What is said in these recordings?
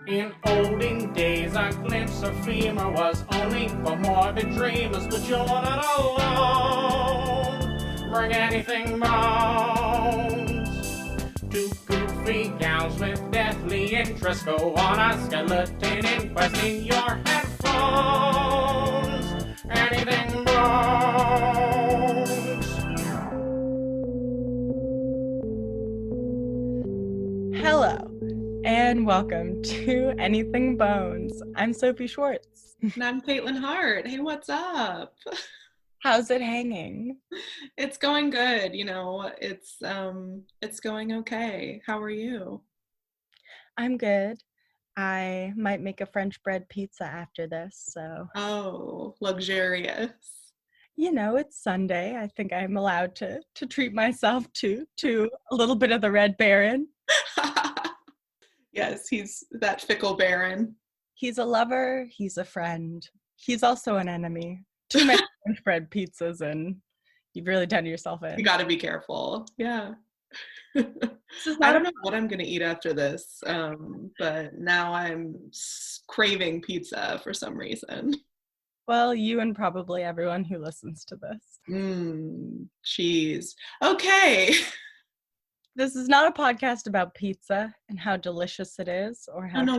In olden days, a glimpse of femur was only for morbid dreamers, but you're not alone. Bring anything bones. Two goofy gals with deathly interest go on a skeleton inquest in your headphones. Anything bones. Hello, and welcome to Anything Bones. I'm Sophie Schwartz. And I'm Katelyn Hart. Hey, what's up? How's it hanging? It's going good. It's going okay. How are you? I'm good. I might make a French bread pizza after this, so. Oh, luxurious. It's Sunday. I think I'm allowed to treat myself to a little bit of the Red Baron. Yes, he's that fickle baron. He's a lover. He's a friend. He's also an enemy. Too many French bread pizzas, and you've really done yourself in. You got to be careful. Yeah. I don't know what I'm going to eat after this, but now I'm craving pizza for some reason. Well, you and probably everyone who listens to this. Cheese. Okay. This is not a podcast about pizza and how delicious it is, or how. Oh no,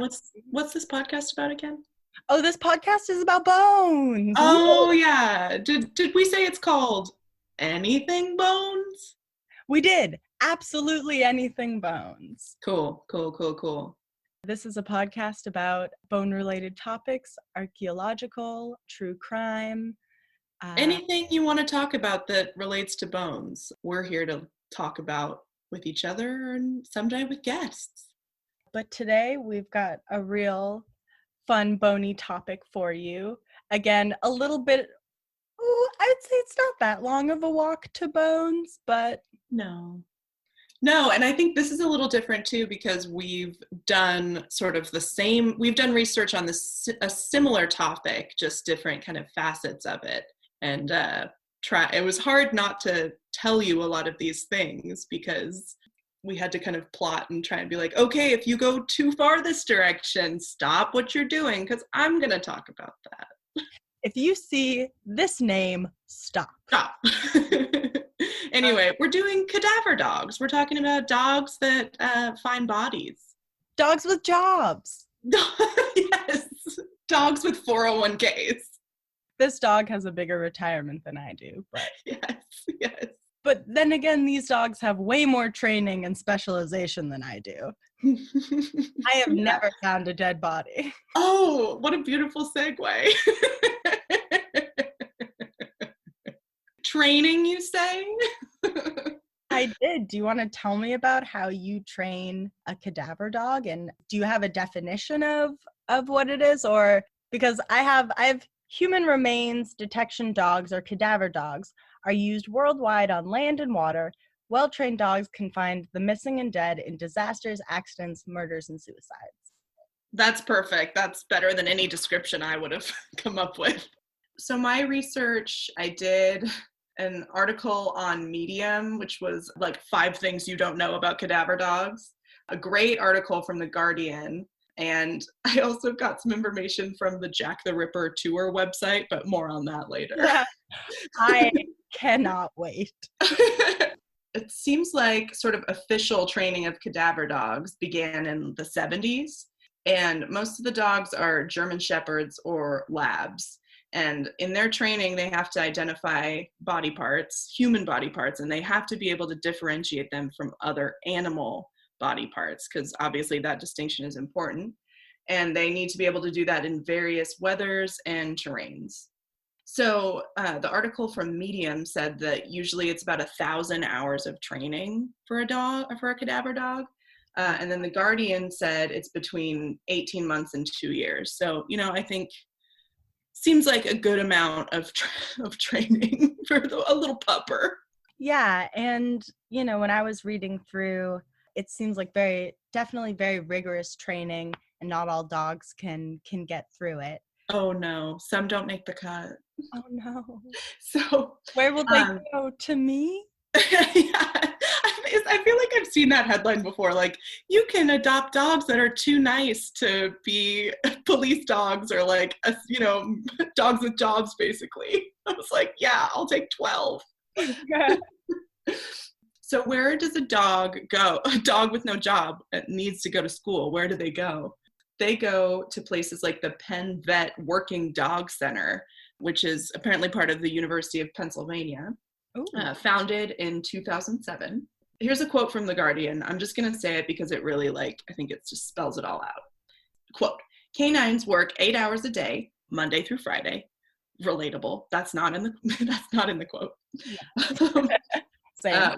what's this podcast about again? Oh, this podcast is about bones. Oh yeah. Did we say it's called Anything Bones? We did. Absolutely anything bones. Cool. This is a podcast about bone-related topics, archaeological, true crime. Anything you want to talk about that relates to bones, we're here to talk about with each other and someday with guests. But today we've got a real fun, bony topic for you. Again, a little bit, I would say it's not that long of a walk to bones, but... No, and I think this is a little different too because we've done sort of we've done research on a similar topic, just different kind of facets of it. And it was hard not to tell you a lot of these things because we had to kind of plot and try and be like, okay, if you go too far this direction, stop what you're doing because I'm going to talk about that. If you see this name, stop. Anyway, we're doing cadaver dogs. We're talking about dogs that find bodies. Dogs with jobs. Yes, dogs with 401ks. This dog has a bigger retirement than I do, but yes. But then again, these dogs have way more training and specialization than I do. I have never found a dead body. Oh, what a beautiful segue. Training, you say? I did. Do you want to tell me about how you train a cadaver dog? And do you have a definition of what it is? Or because I have human remains detection dogs, or cadaver dogs, are used worldwide on land and water. Well-trained dogs can find the missing and dead in disasters, accidents, murders, and suicides. That's perfect. That's better than any description I would have come up with. So my research, I did an article on Medium, which was like 5 things you don't know about cadaver dogs. A great article from The Guardian. And I also got some information from the Jack the Ripper tour website, but more on that later. I cannot wait. It seems like sort of official training of cadaver dogs began in the 70s. And most of the dogs are German Shepherds or Labs. And in their training, they have to identify body parts, human body parts, and they have to be able to differentiate them from other animal body parts, because obviously that distinction is important. And they need to be able to do that in various weathers and terrains. So the article from Medium said that usually it's about 1,000 hours of training for a cadaver dog. And then The Guardian said it's between 18 months and 2 years. So, I think seems like a good amount of training for a little pupper. Yeah. And, when I was reading through, it seems like definitely very rigorous training, and not all dogs can get through it. Oh no, some don't make the cut. Oh no. So where will they go? To me? Yeah. I feel like I've seen that headline before. Like, you can adopt dogs that are too nice to be police dogs, or like, dogs with jobs, basically. I was like, yeah, I'll take 12. Yeah. So where does a dog go? A dog with no job that needs to go to school. Where do they go? They go to places like the Penn Vet Working Dog Center, which is apparently part of the University of Pennsylvania, founded in 2007. Here's a quote from The Guardian. I'm just going to say it because it really, I think it just spells it all out. Quote, "Canines work 8 hours a day, Monday through Friday." Relatable. That's not in the quote. Yeah.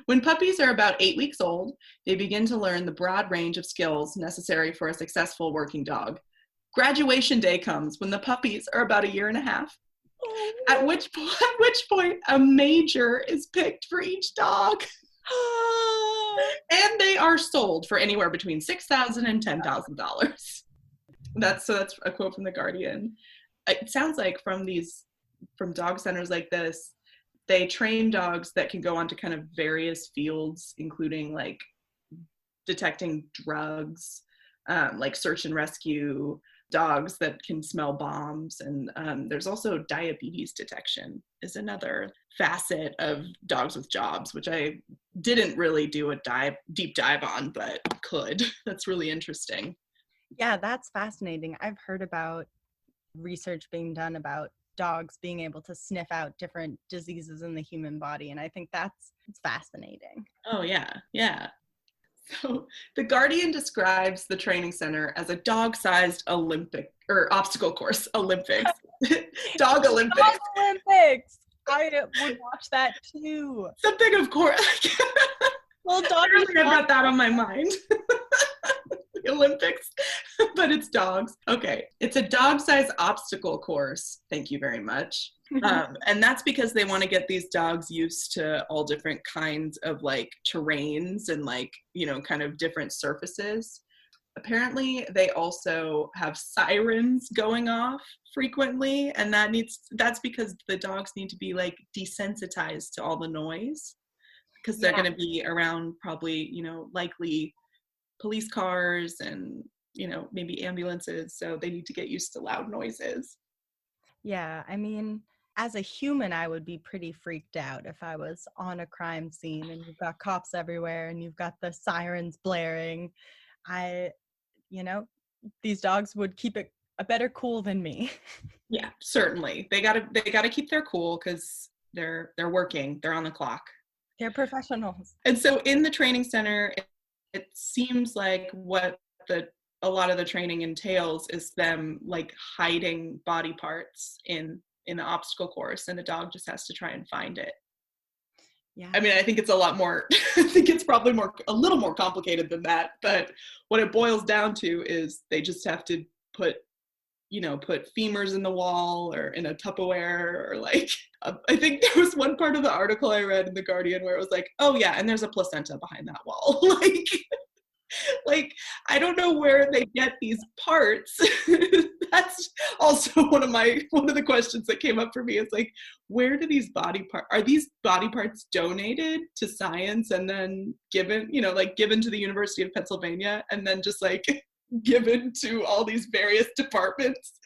When puppies are about 8 weeks old, they begin to learn the broad range of skills necessary for a successful working dog. Graduation day comes when the puppies are about a year and a half. At which point a major is picked for each dog. And they are sold for anywhere between $6,000 and $10,000. That's a quote from The Guardian. It sounds like from dog centers like this, they train dogs that can go on to kind of various fields, including like detecting drugs, like search and rescue, dogs that can smell bombs. And there's also diabetes detection is another facet of dogs with jobs, which I didn't really do a deep dive on, but could. That's really interesting. Yeah, that's fascinating. I've heard about research being done about dogs being able to sniff out different diseases in the human body, and I think it's fascinating. Oh yeah. So The Guardian describes the training center as a dog-sized Olympic or obstacle course. Olympics. Dog Olympics. Dog Olympics. I would watch that too. Something, of course. Well, dog. I've got that on my mind. Olympics, but it's dogs. Okay. It's a dog-sized obstacle course. Thank you very much. And that's because they want to get these dogs used to all different kinds of like terrains and like, kind of different surfaces. Apparently they also have sirens going off frequently, and that's because the dogs need to be like desensitized to all the noise, because they're going to be around probably, likely police cars and, maybe ambulances. So they need to get used to loud noises. Yeah, I mean, as a human, I would be pretty freaked out if I was on a crime scene and you've got cops everywhere and you've got the sirens blaring. These dogs would keep it a better cool than me. Yeah, certainly. They gotta keep their cool because they're working. They're on the clock. They're professionals. And so in the training center, it seems like what a lot of the training entails is them like hiding body parts in the obstacle course, and the dog just has to try and find it. Yeah. I mean, I think it's a lot more, I think it's probably a little more complicated than that, but what it boils down to is they just have to put femurs in the wall or in a Tupperware, or like, I think there was one part of the article I read in The Guardian where it was like, oh yeah, and there's a placenta behind that wall. like, I don't know where they get these parts. That's also one of the questions that came up for me. It's like, where do these are these body parts donated to science and then given to the University of Pennsylvania and then just like given to all these various departments?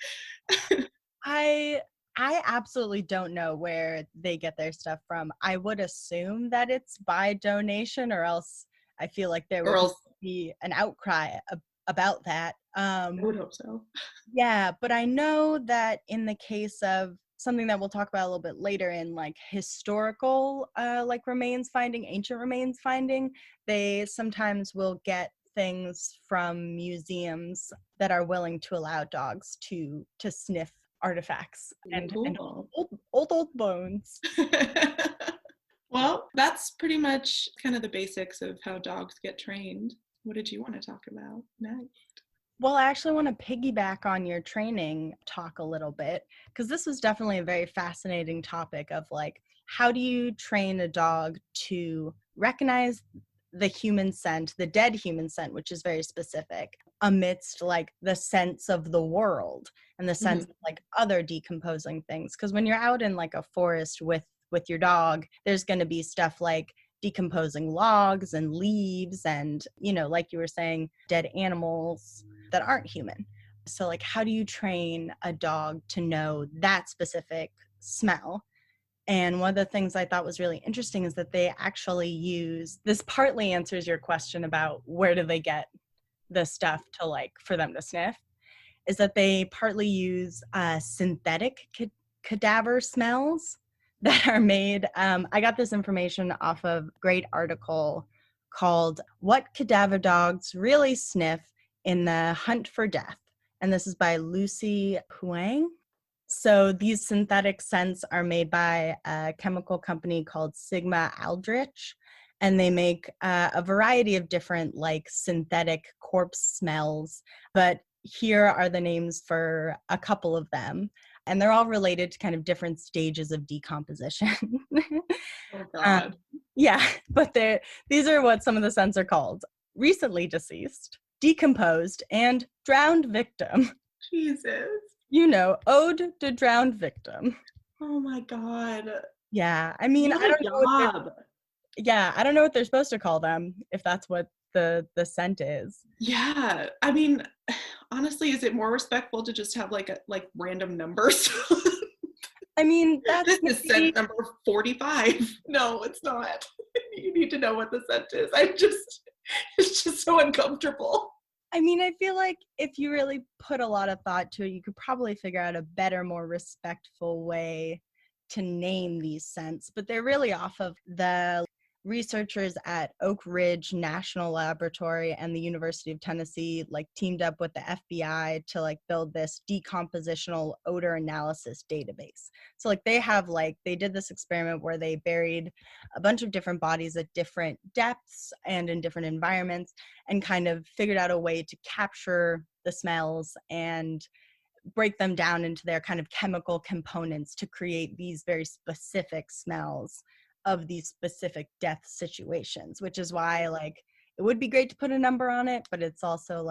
I absolutely don't know where they get their stuff from. I would assume that it's by donation, or else I feel like there would be an outcry about that. I would hope so. Yeah, but I know that in the case of something that we'll talk about a little bit later, in like historical like remains finding, ancient remains finding, they sometimes will get things from museums that are willing to allow dogs to sniff artifacts and old bones. Well, that's pretty much kind of the basics of how dogs get trained. What did you want to talk about next? Well, I actually want to piggyback on your training talk a little bit, because this was definitely a very fascinating topic of like, how do you train a dog to recognize the human scent, the dead human scent, which is very specific, amidst like the sense of the world and the sense of like other decomposing things. Because when you're out in like a forest with with your dog, there's going to be stuff like decomposing logs and leaves and, like you were saying, dead animals that aren't human. So like, how do you train a dog to know that specific smell? And one of the things I thought was really interesting is that they actually use, this partly answers your question about where do they get the stuff to like for them to sniff, is that they partly use synthetic cadaver smells that are made. I got this information off of a great article called What Cadaver Dogs Really Sniff in the Hunt for Death. And this is by Lucy Huang. So these synthetic scents are made by a chemical company called Sigma Aldrich, and they make a variety of different like synthetic corpse smells. But here are the names for a couple of them, and they're all related to kind of different stages of decomposition. Oh God. Yeah, but these are what some of the scents are called: recently deceased, decomposed, and drowned victim. Jesus. Ode to drowned victim. Oh my God. Yeah, I mean, I don't know. I don't know what they're supposed to call them if that's what the scent is. Yeah, I mean, honestly, is it more respectful to just have like random numbers? I mean, this is scent number 45. No, it's not. You need to know what the scent is. It's just so uncomfortable. I mean, I feel like if you really put a lot of thought to it, you could probably figure out a better, more respectful way to name these scents. But they're really off of the researchers at Oak Ridge National Laboratory and the University of Tennessee teamed up with the FBI to build this decompositional odor analysis database. So they did this experiment where they buried a bunch of different bodies at different depths and in different environments and kind of figured out a way to capture the smells and break them down into their kind of chemical components to create these very specific smells of these specific death situations, which is why it would be great to put a number on it, but it's also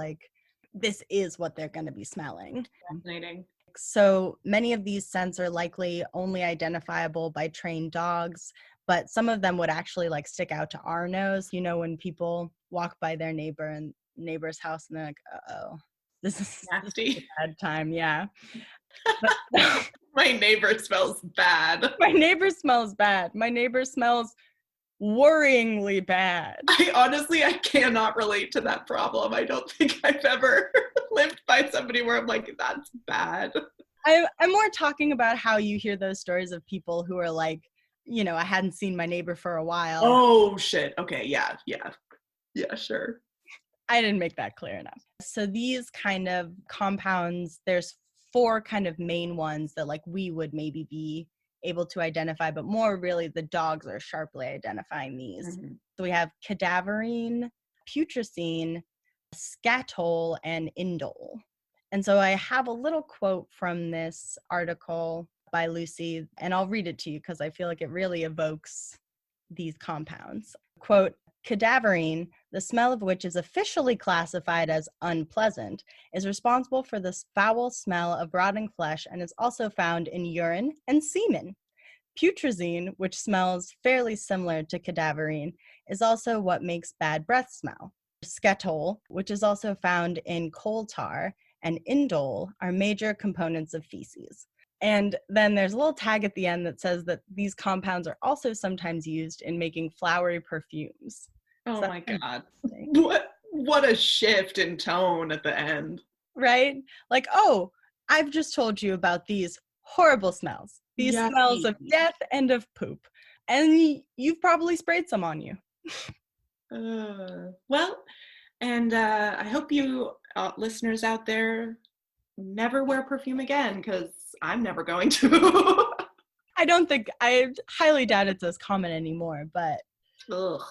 this is what they're going to be smelling. Fascinating. So many of these scents are likely only identifiable by trained dogs, but some of them would actually stick out to our nose. When people walk by their neighbor's house and they're like, uh-oh, this is nasty. A bad time. Yeah. My neighbor smells bad. My neighbor smells bad. My neighbor smells worryingly bad. I cannot relate to that problem. I don't think I've ever lived by somebody where I'm like, that's bad. I'm more talking about how you hear those stories of people who are I hadn't seen my neighbor for a while. Oh, shit. Okay, yeah. Yeah, sure. I didn't make that clear enough. So these kind of compounds, there's 4 kind of main ones that we would maybe be able to identify, but more really the dogs are sharply identifying these. Mm-hmm. So we have cadaverine, putrescine, scatol, and indole. And so I have a little quote from this article by Lucy, and I'll read it to you because I feel like it really evokes these compounds. Quote, cadaverine, the smell of which is officially classified as unpleasant, is responsible for the foul smell of rotting flesh and is also found in urine and semen. Putrescine, which smells fairly similar to cadaverine, is also what makes bad breath smell. Scatol, which is also found in coal tar, and indole are major components of feces. And then there's a little tag at the end that says that these compounds are also sometimes used in making flowery perfumes. Oh my God. What a shift in tone at the end. Right? I've just told you about these horrible smells. These smells of death and of poop. And you've probably sprayed some on you. I hope you listeners out there never wear perfume again, because I'm never going to. I highly doubt it's as common anymore, but ugh.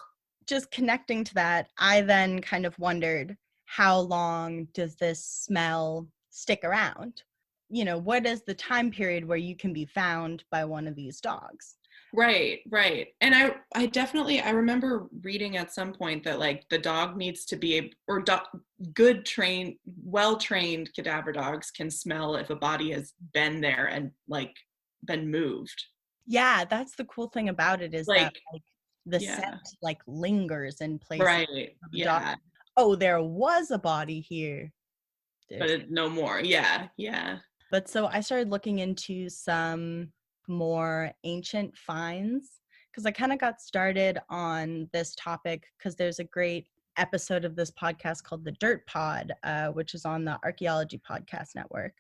Just connecting to that, I then kind of wondered, how long does this smell stick around? What is the time period where you can be found by one of these dogs? Right. And I remember reading at some point that the dog needs to be, well-trained cadaver dogs can smell if a body has been there and been moved. Yeah, that's the cool thing about it is that Like, like the yeah, scent like lingers in places right, of the dog. yeah, Oh, there was a body here. but There's no more. Yeah, yeah. But so I started looking into some more ancient finds because I kind of got started on this topic because there's a great episode of this podcast called The Dirt Pod, which is on the Archaeology Podcast Network.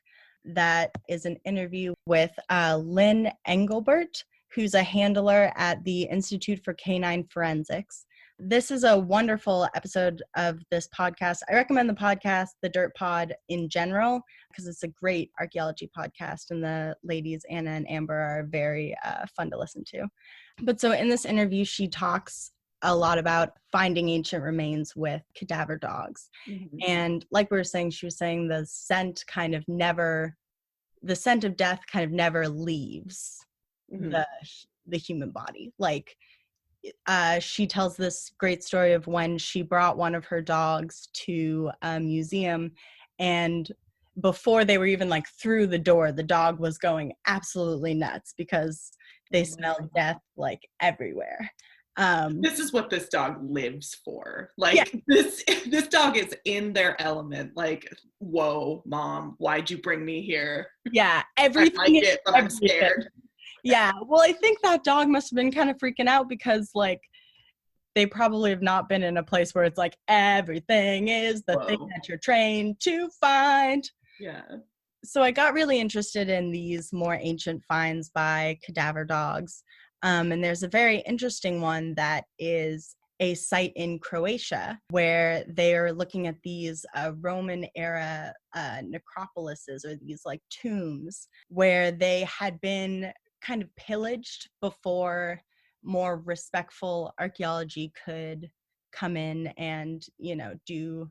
That is an interview with Lynn Engelbert, who's a handler at the Institute for Canine Forensics. This is a wonderful episode of this podcast. I recommend the podcast, The Dirt Pod, in general, because it's a great archaeology podcast, and the ladies, Anna and Amber, are very fun to listen to. But so in this interview, she talks a lot about finding ancient remains with cadaver dogs. Mhm. And like we were saying, she was saying the scent of death kind of never leaves Mhm. the human body. Like, she tells this great story of when she brought one of her dogs to a museum, and before they were even like through the door, the dog was going absolutely nuts because they smelled death like everywhere. This is what this dog lives for. Yeah. Like this dog is in their element. Like, whoa, mom, why'd you bring me here? Yeah, I everything like is it, but I'm everything. scared. Yeah, well, I think that dog must have been kind of freaking out because, like, they probably have not been in a place where it's like everything is the thing Whoa. that you're trained to find. Yeah. So I got really interested in these more ancient finds by cadaver dogs. And there's a very interesting one that is a site in Croatia where they are looking at these Roman era necropolises, or these like tombs where they had been kind of pillaged before more respectful archaeology could come in and, do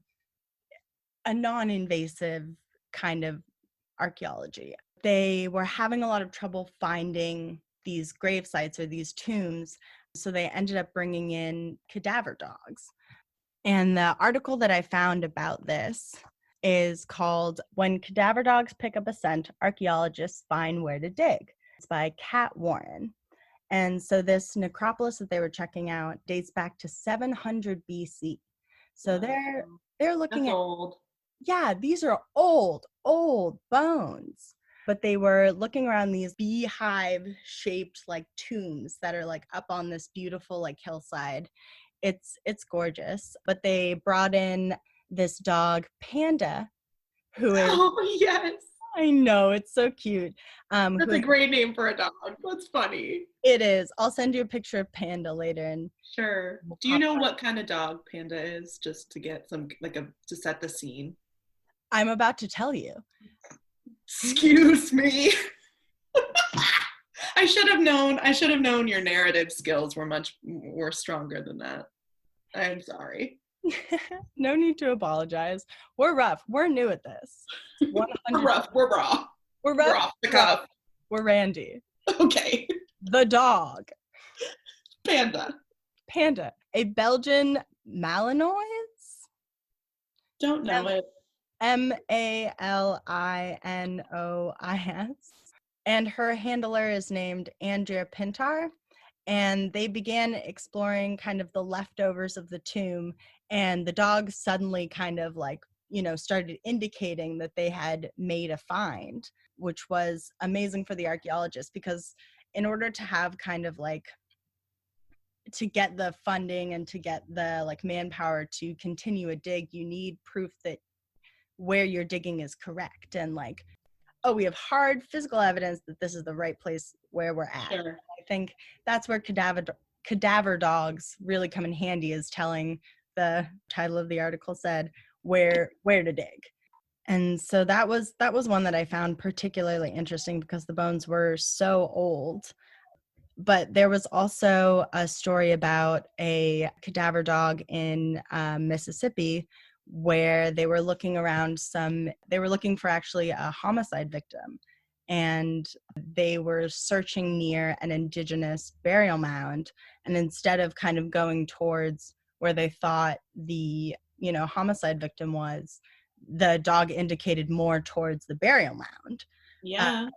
a non-invasive kind of archaeology. They were having a lot of trouble finding these grave sites or these tombs, so they ended up bringing in cadaver dogs. And the article that I found about this is called "When Cadaver Dogs Pick Up a Scent, Archaeologists Find Where to Dig." It's by Kat Warren. And so this necropolis that they were checking out dates back to 700 BC. So they're looking That's at, old. yeah, these are old bones. But they were looking around these beehive shaped like tombs that are like up on this beautiful like hillside. It's gorgeous. But they brought in this dog, Panda, who is, Oh yes. I know, it's so cute. That's a great name for a dog. That's funny. It is. I'll send you a picture of Panda later. And Sure. Do you know what kind of dog Panda is, just to get some to set the scene? I'm about to tell you. Excuse me. I should have known your narrative skills were stronger than that. I'm sorry. No need to apologize. We're rough. We're new at this. We're rough. We're raw. We're rough. We're off the cuff. We're Randy. Okay. The dog. Panda. A Belgian Malinois. Don't know it. Malinois. And her handler is named Andrea Pintar. And they began exploring kind of the leftovers of the tomb. And the dog suddenly kind of like, started indicating that they had made a find, which was amazing for the archaeologists, because in order to have kind of like, to get the funding and to get the like manpower to continue a dig, you need proof that where you're digging is correct. And like, oh, we have hard physical evidence that this is the right place where we're at. Sure. I think that's where cadaver dogs really come in handy, is telling, the title of the article said, where to dig. And so that was one that I found particularly interesting because the bones were so old. But there was also a story about a cadaver dog in Mississippi where they were looking for actually a homicide victim. And they were searching near an indigenous burial mound. And instead of kind of going towards where they thought the, homicide victim was, the dog indicated more towards the burial mound. Yeah.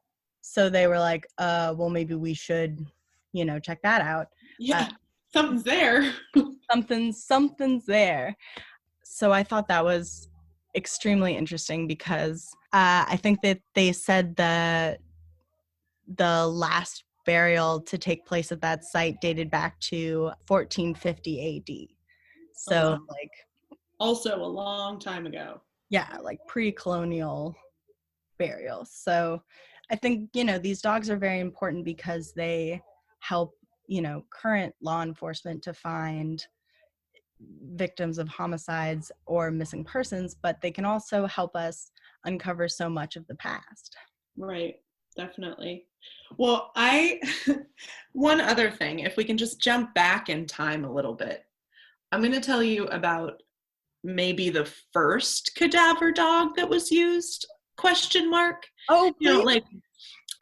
So they were like, well, maybe we should, check that out. Yeah, something's there. Something's there. So I thought that was extremely interesting because I think that they said the last burial to take place at that site dated back to 1450 AD. So like also a long time ago. Yeah, like pre-colonial burial. So I think, these dogs are very important because they help, current law enforcement to find victims of homicides or missing persons, but they can also help us uncover so much of the past. Right, definitely. Well, one other thing, if we can just jump back in time a little bit, I'm going to tell you about maybe the first cadaver dog that was used, ? Oh, please?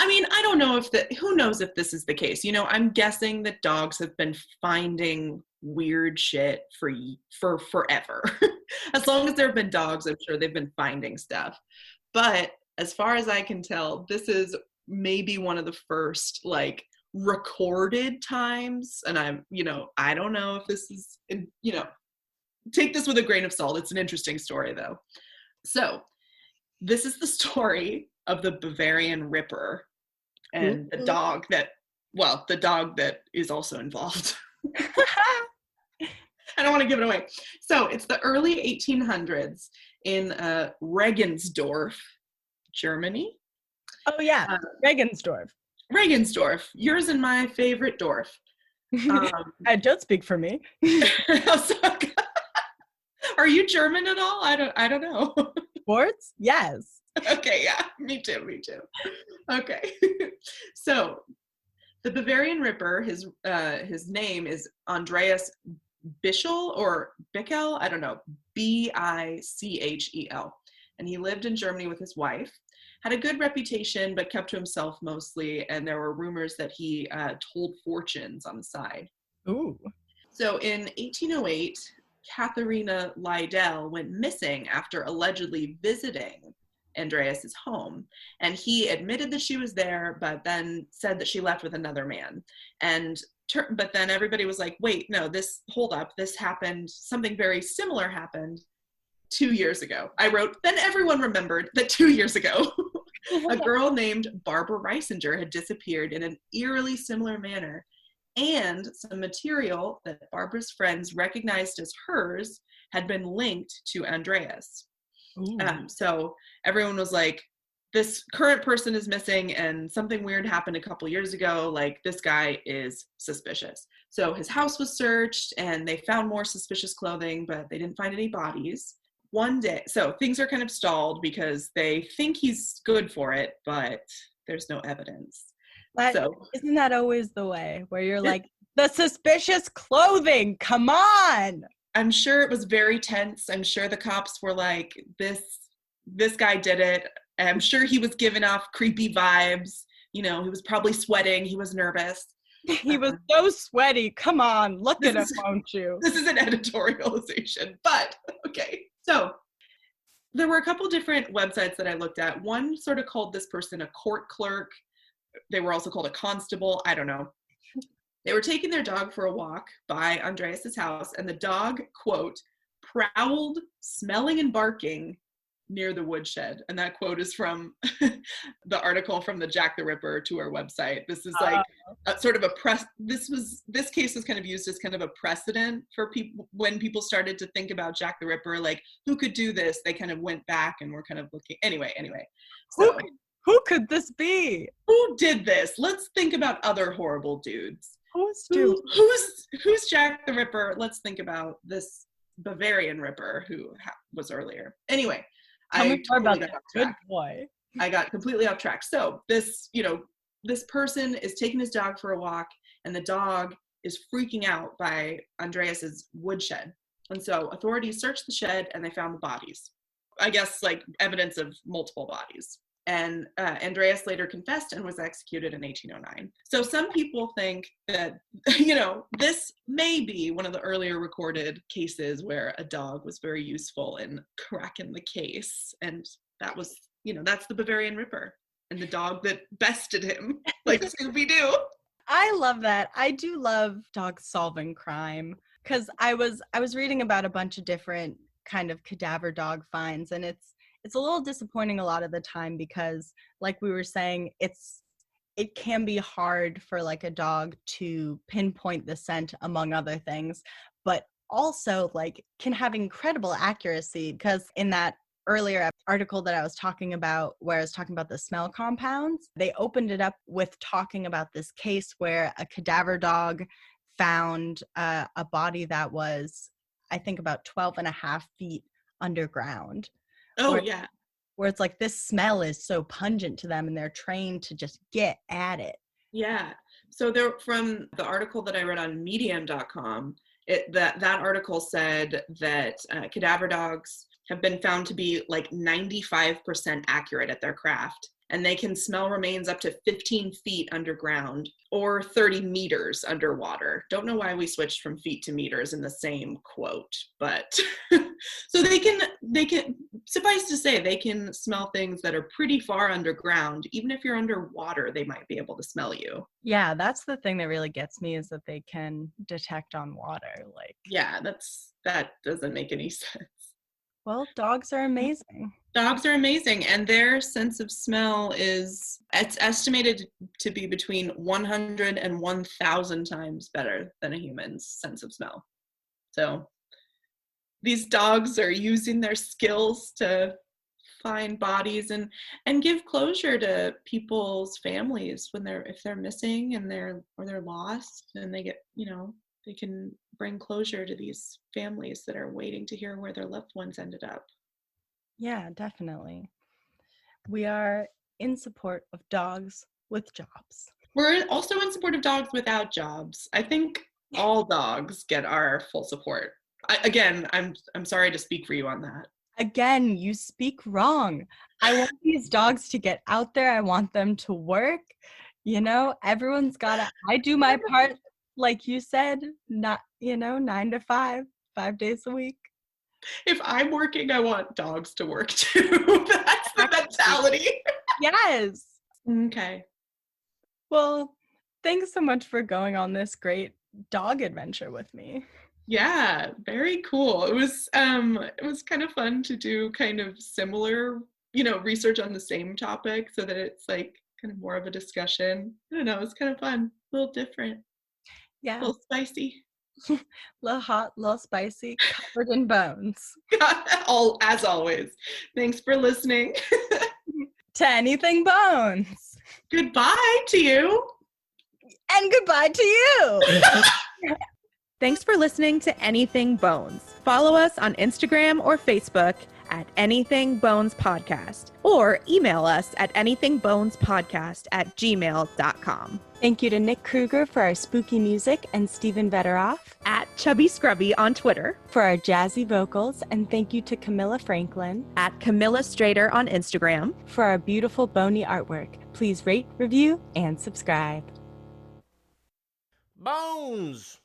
I don't know who knows if this is the case. I'm guessing that dogs have been finding weird shit for forever. As long as there have been dogs, I'm sure they've been finding stuff. But as far as I can tell, this is maybe one of the first recorded times. And I don't know if this is, take this with a grain of salt. It's an interesting story though. So this is the story of the Bavarian Ripper and the dog that is also involved. I don't want to give it away. So it's the early 1800s in Regensdorf, Germany. Oh yeah, Regensdorf. Regensdorf, yours and my favorite Dorf. Don't speak for me. Are you German at all? I don't know. Sports? Yes. Okay, yeah, me too. Okay. So the Bavarian Ripper, his name is Andreas Bichel or Bickel, I don't know, Bichel. And he lived in Germany with his wife, had a good reputation, but kept to himself mostly. And there were rumors that he told fortunes on the side. Ooh. So in 1808, Katharina Liddell went missing after allegedly visiting Andreas's home. And he admitted that she was there, but then said that she left with another man. But then everybody was like, wait, no, hold up, this happened, something very similar happened 2 years ago. I wrote, then everyone remembered that 2 years ago, a girl named Barbara Reisinger had disappeared in an eerily similar manner. And some material that Barbara's friends recognized as hers had been linked to Andreas. So everyone was like, this current person is missing and something weird happened a couple years ago. Like, this guy is suspicious. So his house was searched and they found more suspicious clothing, but they didn't find any bodies. One day, so things are kind of stalled because they think he's good for it, but there's no evidence. Isn't that always the way where you're like, the suspicious clothing, come on? I'm sure it was very tense. I'm sure the cops were like, this guy did it. I'm sure he was giving off creepy vibes. He was probably sweating. He was nervous. He was so sweaty. Come on, look at him, won't you? This is an editorialization, but okay. So there were a couple different websites that I looked at. One sort of called this person a court clerk. They were also called a constable. I don't know. They were taking their dog for a walk by Andreas's house, and the dog, quote, prowled, smelling and barking near the woodshed. And that quote is from the article from the Jack the Ripper tour website. This is like a sort of this case was kind of used as kind of a precedent for people when people started to think about Jack the Ripper, like, who could do this? They kind of went back and were kind of looking. Anyway. So, who could this be? Who did this? Let's think about other horrible dudes. Who's Jack the Ripper? Let's think about this Bavarian Ripper who was earlier. Anyway, Tell me more about that. Good boy. I got completely off track. So this person is taking his dog for a walk, and the dog is freaking out by Andreas's woodshed. And so authorities searched the shed and they found the bodies. I guess like evidence of multiple bodies. And Andreas later confessed and was executed in 1809. So some people think that, this may be one of the earlier recorded cases where a dog was very useful in cracking the case. And that was, that's the Bavarian Ripper. and the dog that bested him, like Scooby-Doo. I love that. I do love dogs solving crime, because I was reading about a bunch of different kind of cadaver dog finds, and it's a little disappointing a lot of the time because, like we were saying, it can be hard for like a dog to pinpoint the scent among other things, but also like can have incredible accuracy, because in that earlier article that I was talking about, where I was talking about the smell compounds, they opened it up with talking about this case where a cadaver dog found a body that was, I think, about 12 and a half feet underground. Oh, where, yeah. Where it's like this smell is so pungent to them and they're trained to just get at it. Yeah. So there, from the article that I read on medium.com, that article said that cadaver dogs have been found to be like 95% accurate at their craft, and they can smell remains up to 15 feet underground or 30 meters underwater. Don't know why we switched from feet to meters in the same quote, but so they can, suffice to say, they can smell things that are pretty far underground. Even if you're underwater, they might be able to smell you. Yeah, that's the thing that really gets me, is that they can detect on water. Like, yeah, that doesn't make any sense. Well, dogs are amazing. Dogs are amazing, and their sense of smell it's estimated to be between 100 and 1,000 times better than a human's sense of smell. So these dogs are using their skills to find bodies and give closure to people's families if they're missing and they're lost, and they get, they can bring closure to these families that are waiting to hear where their loved ones ended up. Yeah, definitely. We are in support of dogs with jobs. We're also in support of dogs without jobs. I think all dogs get our full support. I'm sorry to speak for you on that. Again, you speak wrong. I want these dogs to get out there. I want them to work. Everyone's I do my part, like you said, not, 9 to 5, 5 days a week. If I'm working, I want dogs to work too. That's the mentality. Yes. Okay. Well, thanks so much for going on this great dog adventure with me. Yeah, very cool. It was kind of fun to do kind of similar, research on the same topic, so that it's like kind of more of a discussion. I don't know, it's kind of fun, a little different. Yeah. A little spicy. A little hot, a little spicy, covered in bones. As always. Thanks for listening. To Anything Bones. Goodbye to you. And goodbye to you. Thanks for listening to Anything Bones. Follow us on Instagram or Facebook at Anything Bones Podcast, or email us at anythingbonespodcast@gmail.com. Thank you to Nick Kruger for our spooky music and Stephen Vetteroff at Chubby Scrubby on Twitter for our jazzy vocals, and thank you to Camilla Franklin at Camilla Strader on Instagram for our beautiful bony artwork. Please rate, review, and subscribe. Bones!